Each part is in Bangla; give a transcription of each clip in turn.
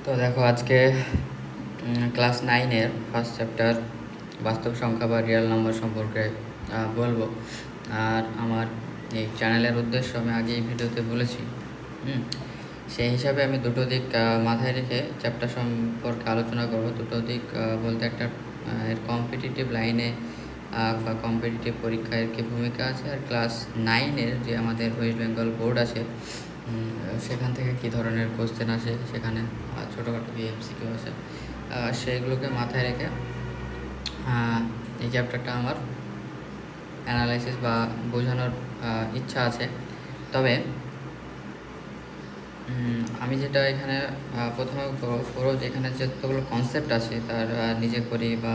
তো দেখো আজকে ক্লাস 9-এর ফার্স্ট চ্যাপ্টার বাস্তব সংখ্যা বা রিয়েল নাম্বার সম্পর্কে বলবো। আর আমার এই চ্যানেলের উদ্দেশ্য আমি আগে এই ভিডিওতে বলেছি। সেই হিসাবে আমি দুটো দিক মাথায় রেখে চ্যাপ্টার সম্পর্কে আলোচনা করব। দুটো দিক বলতে একটা এর কম্পিটিটিভ লাইনে বা কম্পিটিটিভ পরীক্ষায় কী ভূমিকা আছে, আর ক্লাস 9-এর যে আমাদের ওয়েস্ট বেঙ্গল বোর্ড আছে সেখান থেকে কী ধরনের কোশ্চেন আসে, সেখানে ছোটোখাটো এমসিকিউ আছে, সেইগুলোকে মাথায় রেখে এই চ্যাপ্টারটা আমার অ্যানালাইসিস বা বোঝানোর ইচ্ছা আছে। তবে আমি যেটা এখানে প্রথমে পুরো যেখানে যতগুলো কনসেপ্ট আছে তার নিজে করি বা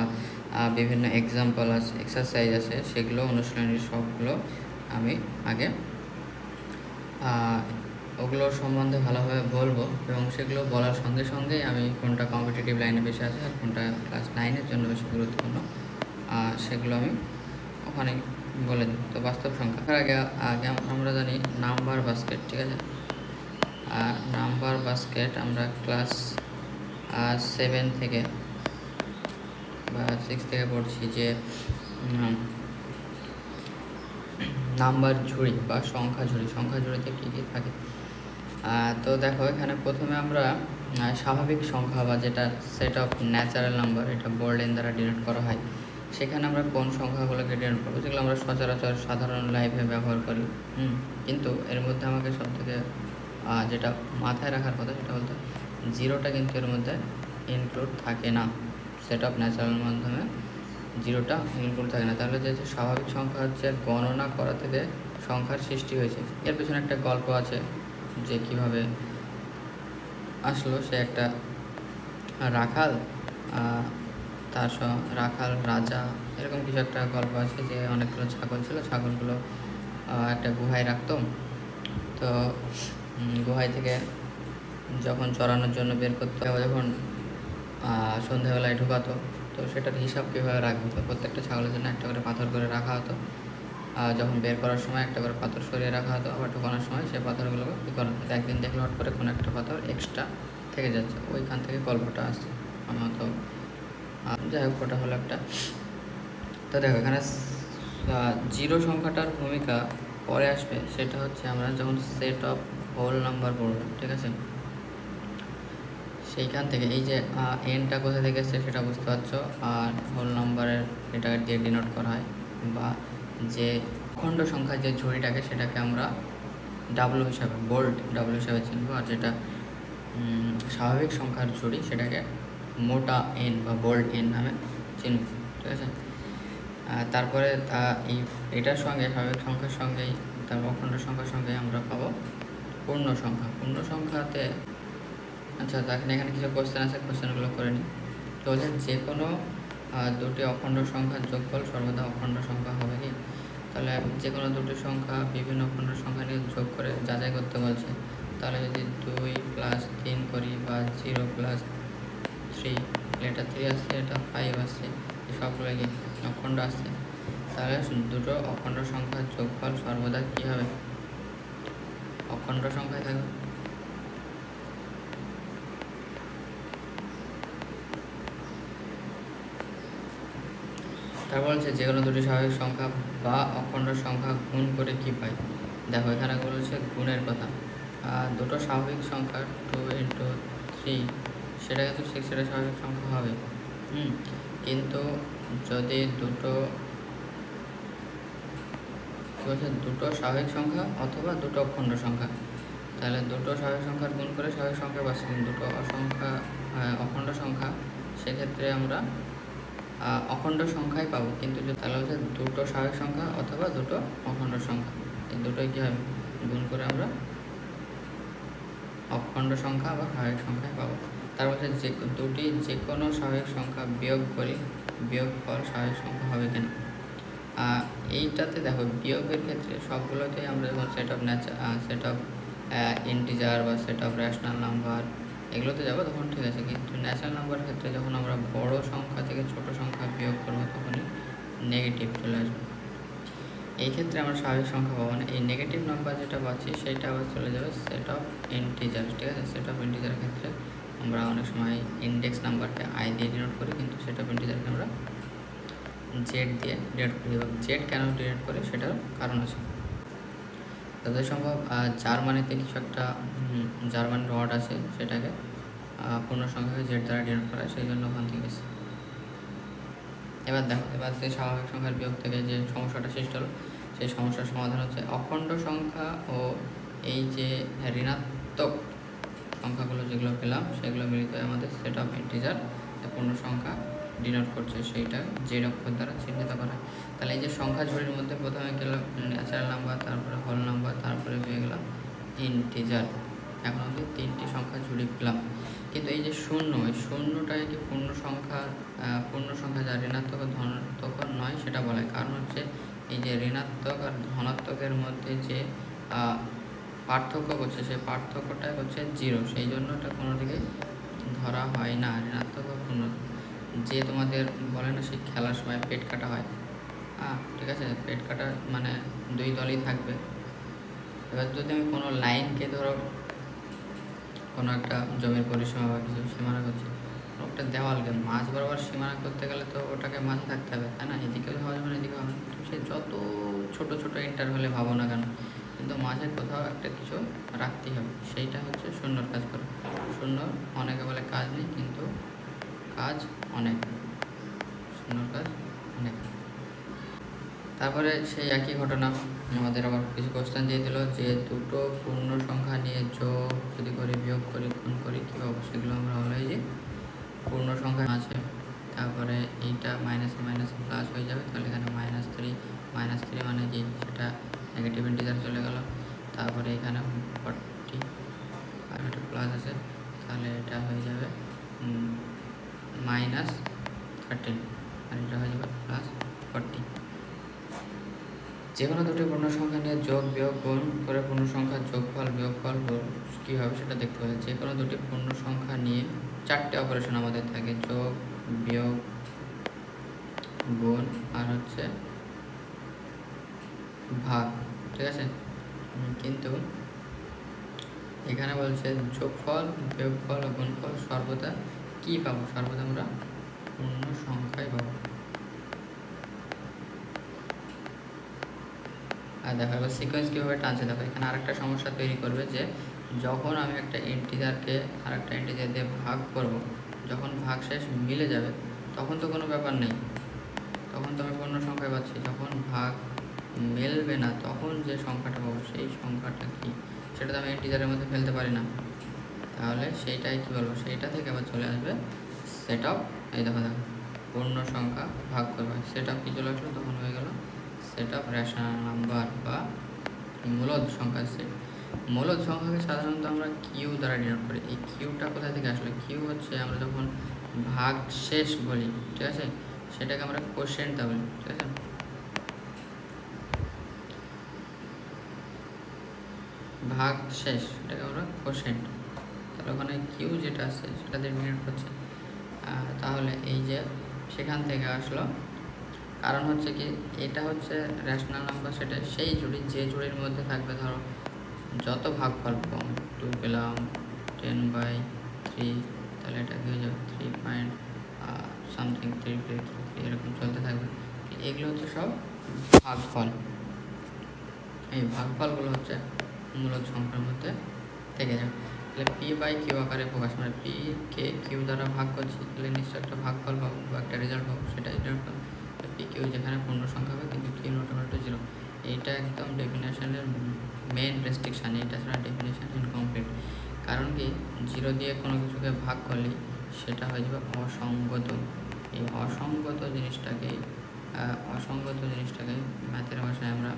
বিভিন্ন এক্সাম্পল আছে, এক্সারসাইজ আছে, সেগুলো অনুশীলনের সবগুলো আমি আগে ওগুলো সম্বন্ধে ভালোভাবে বলবো, এবং সেগুলো বলার সঙ্গে সঙ্গেই আমি কোনটা কম্পিটিটিভ লাইনে বেশি আছে আর কোনটা ক্লাস 9-এর জন্য বেশি গুরুত্বপূর্ণ সেগুলো আমি ওখানে বলে দিই। তো বাস্তব সংখ্যা আগে আগে আমরা জানি নাম্বার বাস্কেট, ঠিক আছে। নাম্বার বাস্কেট আমরা ক্লাস 7 থেকে বা 6 থেকে পড়ছি যে নাম্বার ঝুড়ি বা সংখ্যা ঝুড়িতে কী কী থাকে। তো দেখো এখানে প্রথমে আমরা স্বাভাবিক সংখ্যা বা যেটা সেট অফ ন্যাচারাল নাম্বার, এটা বোল্ড এন দ্বারা ডিনোট করা হয়। সেখানে আমরা কোন সংখ্যাগুলোকে ডিনোট করবো, যেগুলো আমরা সচরাচর সাধারণ লাইফে ব্যবহার করি। কিন্তু এর মধ্যে আমাকে সবথেকে যেটা মাথায় রাখার কথা সেটা বলতে জিরোটা কিন্তু এর মধ্যে ইনক্লুড থাকে না। সেট অফ ন্যাচারাল মাধ্যমে জিরোটা ইনক্লুড থাকে না। তাহলে যে স্বাভাবিক সংখ্যা হচ্ছে গণনা করা থেকে সংখ্যার সৃষ্টি হয়েছে। এর পেছনে একটা গল্প আছে যে কীভাবে আসলো। সে একটা রাখাল, তার রাখাল রাজা, এরকম কিছু একটা গল্প আছে যে অনেকগুলো ছাগল ছিল, ছাগলগুলো একটা গুহায় রাখতো। তো গুহায় থেকে যখন চড়ানোর জন্য বের করতে হবে, যখন সন্ধ্যাবেলায় ঢোকাতো, তো সেটার হিসাব কীভাবে রাখবে। তো প্রত্যেকটা ছাগলের জন্য একটা করে পাথর করে রাখা হতো। যখন বের করার সময় একটা করে পাথর সরিয়ে রাখা হতো, আবার ঢোকানোর সময় সেই পাথরগুলোকে কী করা হতো। একদিন দেখলো হট করে কোনো একটা পাথর এক্সট্রা থেকে যাচ্ছে, ওইখান থেকে গল্পটা আসছে আমার। তো যাই হোক, ওটা হলো একটা। তো দেখো এখানে জিরো সংখ্যাটার ভূমিকা পরে আসবে। সেটা হচ্ছে আমরা যখন সেট অফ হোল নাম্বার পড়ব, ঠিক আছে। সেইখান থেকে এই যে এনটা কোথা থেকে এসছে সেটা বুঝতে পারছো, আর হোল নাম্বারের এটা দিয়ে ডিনোট করা হয়, বা যে অখণ্ড সংখ্যা যে ঝুড়িটাকে সেটাকে আমরা ডাব্লু হিসাবে, বোল্ড ডাব্লু হিসাবে চিনব। আর যেটা স্বাভাবিক সংখ্যার ঝুড়ি সেটাকে মোটা এন বা বোল্ড এন নামে চিনব, ঠিক আছে। তারপরে এটার সঙ্গে স্বাভাবিক সংখ্যার সঙ্গেই, তারপর অখণ্ড সংখ্যার সঙ্গে আমরা পাবো পূর্ণ সংখ্যা। পূর্ণ সংখ্যাতে আচ্ছা, এখানে কিছু কোশ্চেন আছে, কোশ্চেনগুলো করে নিই। তো যে কোনো দুটি অখণ্ড সংখ্যার যোগফল সর্বদা অখণ্ড সংখ্যা হবে কি? তাহলে যে কোনো দুটি সংখ্যা বিভিন্ন অখণ্ড সংখ্যা নিয়ে যোগ করে যাচাই করতে বলছে। তাহলে যদি 2 + 3 করি, বা 0 + 3, এটা 3 আসছে, এটা 5 আসছে, সবগুলো কি অখণ্ড আসছে। তাহলে দুটো অখণ্ড সংখ্যার যোগফল সর্বদা কী হবে? অখণ্ড সংখ্যায় থাকবে। তারপর বলছে যে কোনো দুটি স্বাভাবিক সংখ্যা বা অখণ্ড সংখ্যা গুণ করে কী পাই। দেখো এখানে বলছে গুণের কথা। দুটো স্বাভাবিক সংখ্যা 2 × 3, সেটা কিন্তু 6, সেটা স্বাভাবিক সংখ্যা হবে। কিন্তু যদি দুটো স্বাভাবিক সংখ্যা অথবা দুটো অখণ্ড সংখ্যা, তাহলে দুটো স্বাভাবিক সংখ্যার গুণ করে স্বাভাবিক সংখ্যা পাচ্ছি। কিন্তু দুটো অখণ্ড সংখ্যা, সেক্ষেত্রে আমরা অখণ্ড সংখ্যাই পাবো। কিন্তু তাহলে হচ্ছে দুটো স্বাভাবিক সংখ্যা অথবা দুটো অখণ্ড সংখ্যা, এই দুটোই কী হবে? গুণ করে আমরা অখণ্ড সংখ্যা বা স্বাভাবিক সংখ্যায় পাবো। তারপর হচ্ছে যে কোনো স্বাভাবিক সংখ্যা বিয়োগ করি, বিয়োগফল স্বাভাবিক সংখ্যা হবে কিনা। এইটাতে দেখো বিয়োগের ক্ষেত্রে সবগুলোতেই আমরা যখন সেট অফ ইন্টিজার বা সেট অফ রেশনাল নাম্বার এগুলোতে যাবো তখন ঠিক আছে। কিন্তু ন্যাচারাল নাম্বারের ক্ষেত্রে যখন আমরা বড় সংখ্যা থেকে ছোট সংখ্যা বিয়োগ করবো তখনই নেগেটিভ চলে আসবে। এই ক্ষেত্রে আমরা স্বাভাবিক সংখ্যা পাবো না। এই নেগেটিভ নাম্বার যেটা পাচ্ছি সেটা আবার চলে যাবে সেট অফ ইন্টিজার, ঠিক আছে। সেট অফ ইন্টিজারের ক্ষেত্রে আমরা অনেক সময় ইন্ডেক্স নাম্বারকে আই দিয়ে ডিনোট করি, কিন্তু সেট অফ ইন্টিজারকে আমরা জেড দিয়ে ডিনোট করি। এবং জেড কেন ডিনোট করি সেটার কারণ আছে। যতই সম্ভব জার্মানিতে কিছু একটা জার্মান ওয়ার্ড আছে, সেটাকে পূর্ণ সংখ্যাকে জেড দ্বারা ডিনোট করা হয়, সেই জন্য ওখান থেকে গেছে। এবার দেখো, এবার যে স্বাভাবিক সংখ্যার বিয়োগ থেকে যে সমস্যাটা সৃষ্টি হলো, সেই সমস্যার সমাধান হচ্ছে অখণ্ড সংখ্যা ও এই যে ঋণাত্মক সংখ্যাগুলো যেগুলো পেলাম সেগুলো মিলিত হয়ে আমাদের সেট অফ ইন্টিজার পূর্ণ সংখ্যা ডিনোট করছে, সেইটা জেড অক্ষর দ্বারা চিহ্নিত করা হয়। তাহলে এই যে সংখ্যা ঝুড়ির মধ্যে প্রথমে গেল ন্যাচারাল নাম্বার, তারপরে হোল নাম্বার, তারপরে হয়ে গেল ইন্টিজার। এখন অবধি 3টি সংখ্যা ঝুড়ি পেলাম। কিন্তু এই যে শূন্য, এই শূন্যটাই কি পূর্ণ সংখ্যা যা ঋণাত্মক ও ধনাত্মক নয় সেটা বলে। কারণ হচ্ছে এই যে ঋণাত্মক আর ধনাত্মকের মধ্যে যে পার্থক্য করছে, সেই পার্থক্যটাই হচ্ছে 0, সেই জন্য এটা কোনো দিকে ধরা হয় না ঋণাত্মক বা পূর্ণ। যে তোমাদের বলে না সেই খেলার সময় পেট কাটা হয়, ঠিক আছে, পেট কাটা মানে 2 দলই থাকবে। এবার যদি আমি কোনো লাইনকে ধরো কোনো একটা জমির পরিসীমা বা কিছু সীমানা করছি, একটা দেওয়ালকে মাঝ বরাবর সীমানা করতে গেলে তো ওটাকে মাঝে থাকতে হবে, তাই না? এদিকেও হওয়া যাবে না, এদিকে হবে না। সে যত ছোটো ছোটো ইন্টারভ্যালে ভাবো না কেন, কিন্তু মাঝে কোথাও একটা কিছু রাখতেই হবে। সেইটা হচ্ছে শূন্যর কাজ করে। শূন্য অনেকে বলে কাজ নেই, কিন্তু কাজ অনেক, শূন্যর কাজ অনেক। তারপরে সেই একই ঘটনা আমাদের আবার কিছু কোশ্চেন দিয়ে দিল যে দুটো পূর্ণ সংখ্যা নিয়ে যোগ যদি করি, বিয়োগ করি, গুণ করি, কী পাবো? সেগুলো আমরা হলো এই যে পূর্ণ সংখ্যা আছে, তারপরে এইটা মাইনাসে মাইনাসে প্লাস হয়ে যাবে, তাহলে এখানে -3 মানে কি সেটা নেগেটিভ ইন্টিজার চলে গেল। তারপরে এখানে 40 আর একটা প্লাস আছে, তাহলে এটা হয়ে যাবে -13 আর এটা হয়ে যাবে +40। যে কোনো দুটি পূর্ণ সংখ্যা নিয়ে যোগ বিয়োগ গুণ করে পূর্ণ সংখ্যার যোগফল বিয়োগফল কী হবে সেটা দেখতে হবে। যে কোনো দুটি পূর্ণ সংখ্যা নিয়ে 4টে অপারেশন আমাদের থাকে, যোগ বিয়োগ গুণ আর হচ্ছে ভাগ, ঠিক আছে। কিন্তু এখানে বলছে যোগফল বিয়োগফল ও গুণফল সর্বদা কী পাবো? সর্বদা আমরা পূর্ণ সংখ্যাই পাবো। আর দেখো এবার সিকোয়েন্স কীভাবে টানছে, দেখো এখানে আরেকটা সমস্যা তৈরি করবে যে যখন আমি একটা ইন্টিজারকে আরেকটা ইন্টিজার দিয়ে ভাগ করব, যখন ভাগ শেষ মিলে যাবে তখন তো কোনো ব্যাপার নেই, তখন তো আমি পূর্ণ সংখ্যায় পাচ্ছি। যখন ভাগ মিলবে না তখন যে সংখ্যাটা পাবো সেই সংখ্যাটা কি, সেটা তো আমি ইন্টিজারের মধ্যে ফেলতে পারি না। তাহলে সেইটাই কী বলবো, সেইটা থেকে আবার চলে আসবে সেট অফ, এই দেখো পূর্ণ সংখ্যা ভাগ করবে, সেট অফ কী চলে আসলো, তখন হয়ে গেল সেট অফ রেশনাল নাম্বার বা মূলদ সংখ্যার সেট। মূলদ সংখ্যাকে সাধারণত আমরা কিউ দ্বারা ডিনোট করি। এই কিউটা কোথা থেকে আসলে, কিউ হচ্ছে আমরা যখন ভাগ শেষ বলি, ঠিক আছে, সেটাকে আমরা কোশেন্টটা বলি, ঠিক আছে। ভাগ শেষ এটাকে আমরা কোশেন্ট, তাহলে ওখানে কিউ যেটা আছে সেটা দিয়ে ডিনোট করছে। তাহলে এই যে সেখান থেকে আসলো, কারণ হচ্ছে কি এটা হচ্ছে রেশনাল নাম্বার, সেটা সেই জুড়ি যে জুড়ির মধ্যে থাকবে ধরো যত ভাগফল কম, 2 পেলাম 10/3, তাহলে এটা কি হয়ে যাবে 3 এরকম চলতে থাকবে। এগুলো হচ্ছে সব ভাগফল। এই ভাগফলগুলো হচ্ছে মূলদ সংখ্যার মধ্যে থেকে যাবে। তাহলে p/q আকারে প্রকাশ, মানে p কে কিউ দ্বারা ভাগ করছি, তাহলে নিশ্চয় একটা ভাগফল পাবো বা একটা রেজাল্ট পাবো, সেটা p/q যেখানে পূর্ণ সংখ্যা হবে কিন্তু q ≠ 0। এইটা একদম ডেফিনেশনের মেন রেস্ট্রিকশান, এইটা ছাড়া ডেফিনেশন ইনকমপ্লিট। কারণ কি 0 দিয়ে কোনো কিছুকে ভাগ করলে সেটা হয়ে যাবে অসঙ্গত। এই অসঙ্গত জিনিসটাকে ম্যাথের ভাষায় আমরা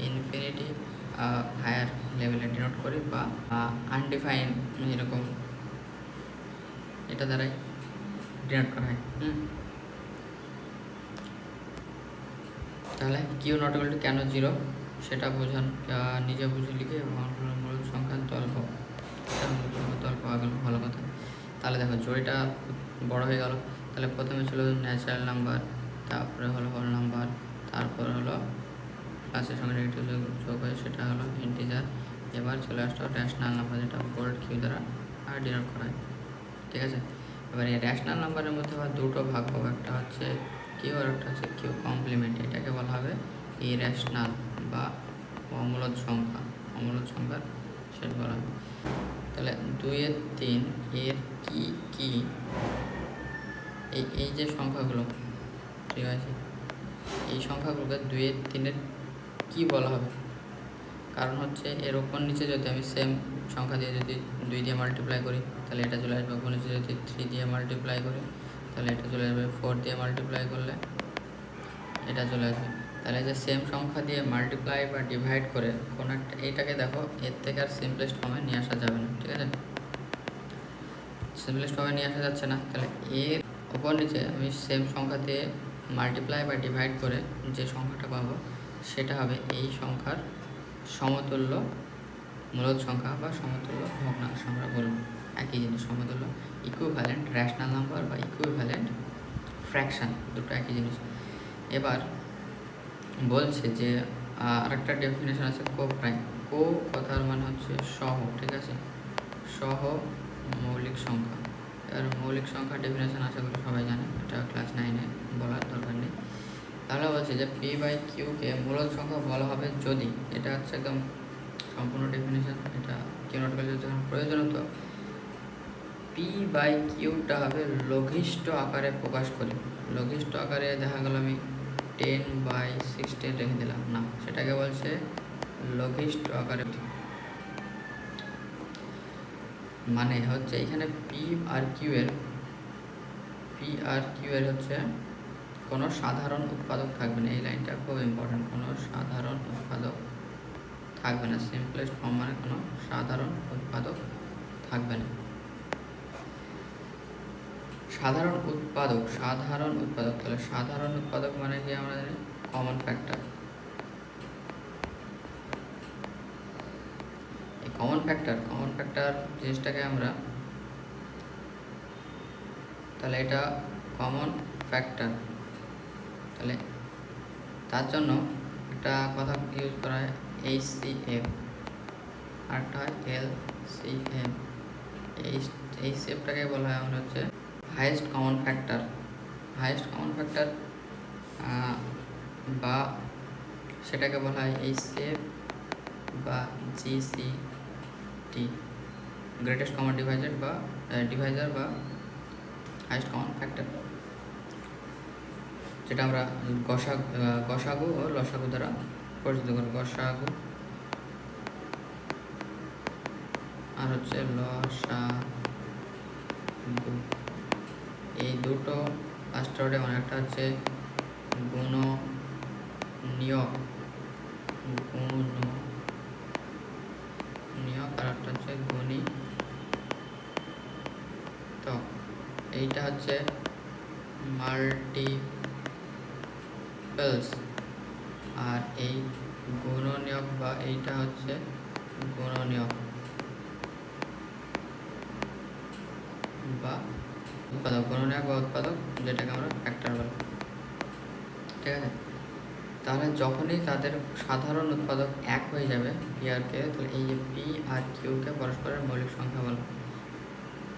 ইনফিনিটি হায়ার লেভেলে ডিনোট করি বা আনডিফাইন, এরকম এটা দ্বারাই ডিনোট করা হয়। তাহলে কিউ নট ইকুয়াল টু কেন 0 সেটা বোঝান, নিজে বুঝে লিখে মূলদ সংখ্যার দল পাওয়া গেল, ভালো কথা। তাহলে দেখো জড়িটা বড় হয়ে গেল। তাহলে প্রথমে ছিল ন্যাচারাল নাম্বার, তারপরে হলো হোল নাম্বার, তারপর হলো প্লাসের সঙ্গে নেগেটিভ যোগ হয়ে সেটা হলো ইন্টিজার। এবার চলে আসলো রেশনাল নাম্বার, যেটা বোল্ড কিউ দ্বারা ডিনোট করা হয়। ঠিক আছে। এবার এই র্যাশনাল নাম্বারের মধ্যে আবার দুটো ভাগ হবে, একটা হচ্ছে কিউ আর একটা হচ্ছে কিউ কমপ্লিমেন্ট। এটাকে বলা হবে ইরেশনাল বা অমূলদ সংখ্যা, অমূলদ সংখ্যার সেট বলা হবে। তাহলে 2 এর 3 এর কি কি এই যে সংখ্যাগুলো, ঠিক আছে, এই সংখ্যাগুলোকে 2 এর 3 এর কী বলা হবে? কারণ হচ্ছে এর ওপর নিচে যদি আমি সেম সংখ্যা দিয়ে যদি 2 দিয়ে মাল্টিপ্লাই করি তাহলে এটা চলে আসবে, ওপর নিচে যদি 3 দিয়ে মাল্টিপ্লাই করি তাহলে এটা চলে আসবে, 4 দিয়ে মাল্টিপ্লাই করলে এটা চলে আসবে। তাহলে যে সেম সংখ্যা দিয়ে মাল্টিপ্লাই বা ডিভাইড করে কোনো একটা, এইটাকে দেখো এর থেকে আর সিম্পলেস্ট ফর্মে নিয়ে আসা যাবে না, ঠিক আছে, সিম্পলেস্ট ফর্মে নিয়ে আসা যাচ্ছে না। তাহলে এর ওপর নিচে আমি সেম সংখ্যা দিয়ে মাল্টিপ্লাই বা ডিভাইড করে যে সংখ্যাটা পাবো সেটা হবে এই সংখ্যার সমতুল্য মূলদ সংখ্যা বা সমতুল্য ভগ্নাংশ আমরা বলবো, একই জিনিস, সমতুল্য ইকুইভ্যালেন্ট র্যাশনাল নাম্বার বা ইকুইভ্যালেন্ট ফ্র্যাকশান, দুটো একই জিনিস। এবার বলছে যে আরেকটা ডেফিনেশন আছে কো প্রাইম। কো কথার মানে হচ্ছে সহ, ঠিক আছে, সহ মৌলিক সংখ্যা। এর মৌলিক সংখ্যা ডেফিনেশন আশা করি সবাই জানে, এটা ক্লাস 9-এ বলার দরকার নেই। তাহলে বলছে যে পি বাই কিউকে মূলদ সংখ্যা বলা হবে যদি, এটা হচ্ছে একদম সম্পূর্ণ ডেফিনেশন, এটা কিউ নট ভ্যালু যখন প্রয়োজন হতো, পি বাই কিউটা হবে লঘিষ্ঠ আকারে প্রকাশ করি। লঘিষ্ঠ আকারে দেখা গেল আমি 10/16 রেখে দিলাম, না, সেটাকে বলছে লঘিষ্ঠ আকারে। মানে হচ্ছে এখানে পি আর কিউ এর হচ্ছে কোনো সাধারণ উৎপাদক থাকবে না, এই লাইনটা খুব ইম্পর্টেন্ট, কোনো সাধারণ উৎপাদক থাকবে না, সিম্পলেস্ট ফর্ম মানে কোনো সাধারণ উৎপাদক থাকবে না। সাধারণ উৎপাদক তাহলে সাধারণ উৎপাদক মানে কি আমরা জানি কমন ফ্যাক্টর। এই কমন ফ্যাক্টর জিনিসটাকে আমরা, তাহলে এটা কমন ফ্যাক্টর, তাহলে তার জন্য একটা কথা ইউজ করা হয় HCF, আরটা হয় LCM। এই শেপটাকে বলা হয় আমরা হচ্ছে হাইয়েস্ট কমন ফ্যাক্টর বা সেটাকে বলা হয় HCF বা GCD, গ্রেটেস্ট কমন ডিভাইজার বা হাইয়েস্ট কমন ফ্যাক্টর, যেটা আমরা গসাগু ও লসাগু দ্বারা পরিচিত করি। গসাগু আর হচ্ছে লসাগু, এই দুটো লাস্ট ওয়ার্ডে মানে একটা হচ্ছে গুণনীয়ক আর একটা হচ্ছে গুণিতক। এইটা হচ্ছে মাল্টিপলস আর এই গুণনীয়ক বা এইটা হচ্ছে গুণনীয়ক বা উৎপাদক, গুণনীয়ক বা উৎপাদক, যেটাকে আমরা ফ্যাক্টর বলি, ঠিক আছে। তাহলে যখনই তাদের সাধারণ উৎপাদক এক হয়ে যাবে পি আর কে, তাহলে এই যে পি আর কিউকে পরস্পরের মৌলিক সংখ্যা বলে।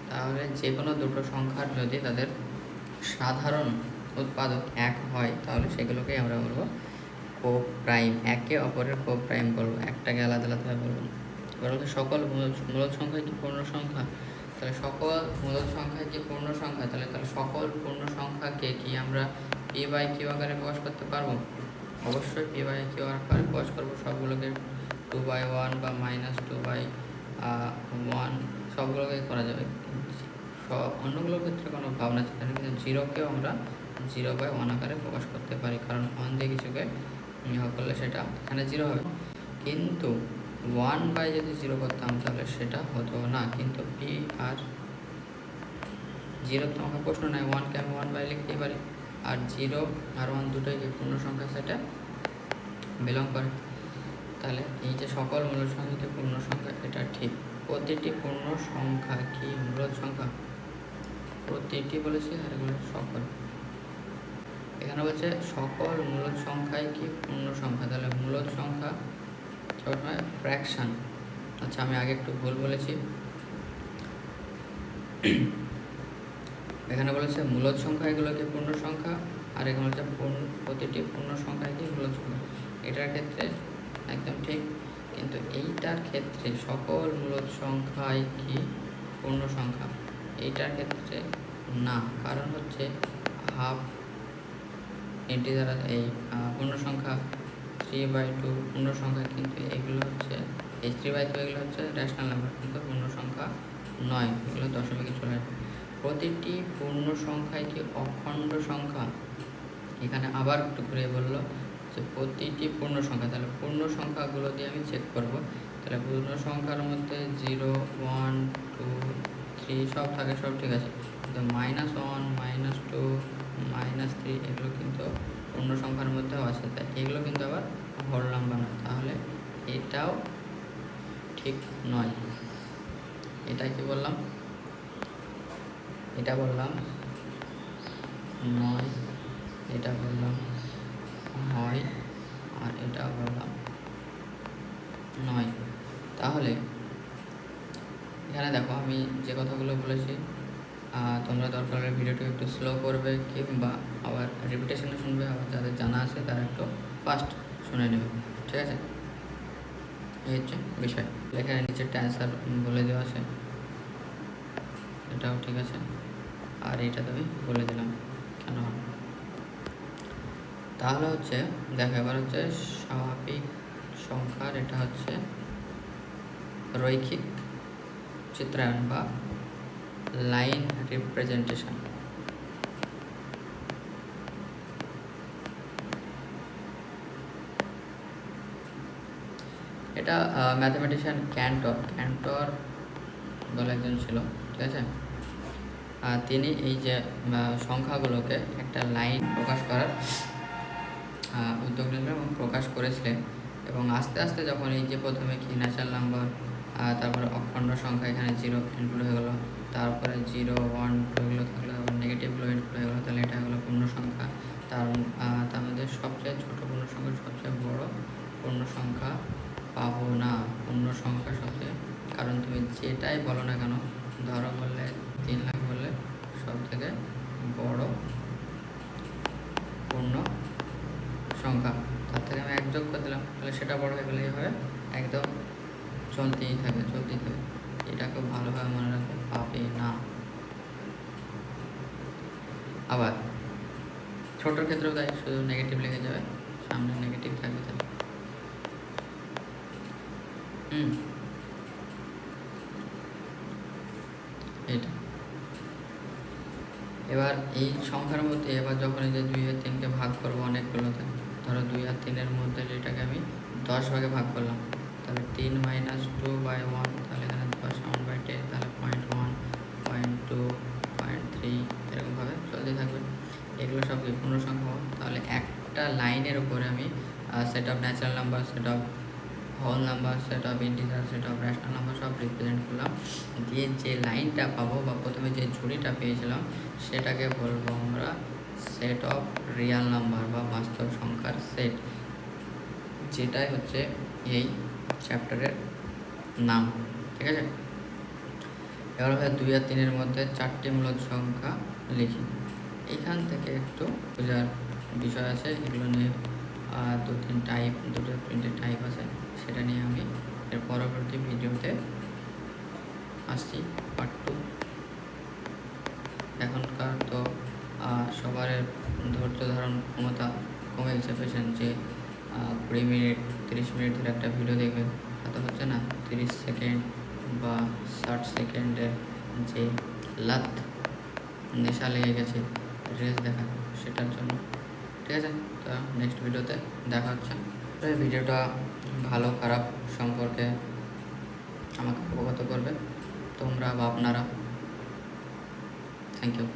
তাহলে যে কোনো দুটো সংখ্যার যদি তাদের সাধারণ উৎপাদক এক হয় তাহলে সেগুলোকেই আমরা বলবো কো প্রাইম, একে অপরের কো প্রাইম বলবো, একটাকে আলাদা আলাদাভাবে বলবো না। এবার হচ্ছে সকল মূলদ সংখ্যা কি পূর্ণ সংখ্যা, তাহলে সকল মূলদ সংখ্যা কি পূর্ণ সংখ্যা, তাহলে সকল পূর্ণ সংখ্যাকে কি আমরা পি বাই কিউ আকারে প্রকাশ করতে পারবো? অবশ্যই পি বাই কিউ আকারে প্রকাশ করবো। সবগুলোকে 2/1 বা -2/1 সবগুলোকে করা যাবে, অন্যগুলোর ক্ষেত্রে কোনো ভাবনা ছিল না, কিন্তু জিরোকেও আমরা 0/1 আকারে প্রকাশ করতে পারি, কারণ 1 দিয়ে কিছুকে করলে সেটা এখানে 0 হবে, কিন্তু 1 যদি 0 করতাম তাহলে সেটা হতো না। কিন্তু পি আর 0 তো আমাকে প্রশ্ন নেয়, 1কে আমি 1 লিখতেই পারি, আর 0 আর 1 দুটোই যে পূর্ণ সংখ্যা সেটা বিলং করে। তাহলে এই যে সকল মূল সংখ্যা পূর্ণ সংখ্যা, এটা ঠিক। প্রতিটি পূর্ণ সংখ্যা কি মূলদ সংখ্যা? প্রতিটি বলেছে আর এগুলো সকল, এখানে বলছে সকল মূলদ সংখ্যাই কি পূর্ণ সংখ্যা, তাহলে মূলদ সংখ্যা সবসময় ফ্র্যাকশান। আচ্ছা, আমি আগে একটু ভুল বলেছি, এখানে বলেছে মূলদ সংখ্যা এগুলোকে পূর্ণ সংখ্যা, আর এখানে বলছে প্রতিটি পূর্ণ সংখ্যা কি মূলদ সংখ্যা। এটার ক্ষেত্রে একদম ঠিক, কিন্তু এইটার ক্ষেত্রে সকল মূলদ সংখ্যাই কি পূর্ণ সংখ্যা, এইটার ক্ষেত্রে না। কারণ হচ্ছে হাফ ইন্টিজার, এই পূর্ণ সংখ্যা 3/2 পূর্ণ সংখ্যা, কিন্তু এগুলো হচ্ছে এই 3/2 এগুলো হচ্ছে রেশনাল নাম্বার, কিন্তু পূর্ণ সংখ্যা নয়, এগুলো দশমিকে চলে আসবে। প্রতিটি পূর্ণ সংখ্যায় কি অখণ্ড সংখ্যা, এখানে আবার একটু ঘুরিয়ে বললো যে প্রতিটি পূর্ণ সংখ্যা, তাহলে পূর্ণ সংখ্যাগুলো দিয়ে আমি চেক করব। তাহলে পূর্ণ সংখ্যার মধ্যে 0, 1, 2, 3 সব থাকে, সব ঠিক আছে, কিন্তু -1, -2, -3 এগুলো কিন্তু পূর্ণ সংখ্যার মধ্যেও আছে, তাই এগুলো কিন্তু আবার হোল নাম্বার নয়, তাহলে এটাও ঠিক নয়। এটা কি বললাম, এটা বললাম নয়, এটা বললাম হয়, আর এটা বললাম নয়। তাহলে এখানে দেখো আমি যে কথাগুলো বলেছি, তোমরা দরকার হলে ভিডিওটি একটু স্লো করবে, কিংবা আবার রিপিটেশনে শুনবে, আবার যাদের জানা আছে তারা একটু ফাস্ট শুনে নেবে, ঠিক আছে। এই হচ্ছে বিষয়। এখানে নিচে অ্যান্সার বলে দেওয়া আছে, এটাও ঠিক আছে, আর এইটা তো আমি বলে দিলাম কেন। তাহলে হচ্ছে দেখো এবার হচ্ছে স্বাভাবিক সংখ্যার এটা হচ্ছে রৈখিক চিত্রায়ন বা লাইন রিপ্রেজেন্টেশন। এটা ম্যাথমেটিশিয়ান ক্যান্টর বলে একজন ছিল, ঠিক আছে। তিনি এই যে সংখ্যাগুলোকে একটা লাইন প্রকাশ করার উদ্যোগ নিলেন এবং প্রকাশ করেছিলেন, এবং আস্তে আস্তে যখন এই যে প্রথমে কি ন্যাচারাল নাম্বার, তারপরে অখণ্ড সংখ্যা, এখানে 0 ইনক্লুড হয়ে গেলো, তারপরে 0, 1, 2 এগুলো থাকলো, তারপর নেগেটিভগুলো ইনক্লুড হয়ে গেলো, তাহলে এটা হলো পূর্ণ সংখ্যা। তার মধ্যে সবচেয়ে ছোটো পূর্ণ সংখ্যা, সবচেয়ে বড় পূর্ণ সংখ্যা পাবো না, পূর্ণ সংখ্যা সবচেয়ে, কারণ তুমি যেটাই বলো না কেন, ধরো বললে 3 লাখ বললে সব থেকে বড় পূর্ণ সংখ্যা, তার থেকে আমি 1 যোগ করে দিলাম, তাহলে সেটা বড় হয়ে গেলে এইভাবে একদম চলতেই থাকে। এটা খুব ভালোভাবে মনে রাখবে, পাবে না। আবার ছোটোর ক্ষেত্রেও তাই, শুধু নেগেটিভ লিখে যাবে, সামনে নেগেটিভ থাকবে, তাহলে এইটা। এবার এই সংখ্যার মধ্যে এবার যখন এই যে 2 আর 3কে ভাগ করবো অনেকগুলোতে, ধরো 2 আর 3-এর মধ্যে এটাকে আমি 10 ভাগে ভাগ করলাম, তাহলে 3 - 2/1, তাহলে এখানে 10 1/10, তাহলে 0.1, 0.2, 0.3 এরকমভাবে চলতে থাকবে। এগুলো সব কি পূর্ণ সংখ্যা। তাহলে একটা লাইনের উপরে আমি set of natural number, set of whole number, set of integer, set of rational number সব রিপ্রেজেন্ট করলাম, দিয়ে যে লাইনটা পাবো বা প্রথমে যে ঝুড়িটা পেয়েছিলাম সেটাকে বলবো আমরা সেট অফ রিয়াল নাম্বার বা বাস্তব সংখ্যার সেট, যেটাই হচ্ছে এই চ্যাপ্টারের নাম, ঠিক আছে। এবার হয় 2 আর 3-এর মধ্যে 4টি মূলদ সংখ্যা লিখি। এখান থেকে একটু বোঝার বিষয় আছে, এগুলো নিয়ে 2-3 টাইপ আছে, সেটা নিয়ে আমি এর পরবর্তী ভিডিওতে আসছি, পার্ট 2। এখনকার তো সবার ধৈর্য ধারণ ক্ষমতা কমে গেছে, পেশেন্ট যে 20 মিনিট 30 মিনিট ধরে একটা ভিডিও দেখবে, তা তো হচ্ছে না। 30 সেকেন্ড বা 60 সেকেন্ডের যে লাত নেশা লেগে গেছে রিলস দেখা, সেটার জন্য, ঠিক আছে। তো নেক্সট ভিডিওতে দেখা হচ্ছে। এই ভিডিওটা ভালো খারাপ সম্পর্কে আমাকে অবগত করবে তোমরা বা আপনারা। Thank you.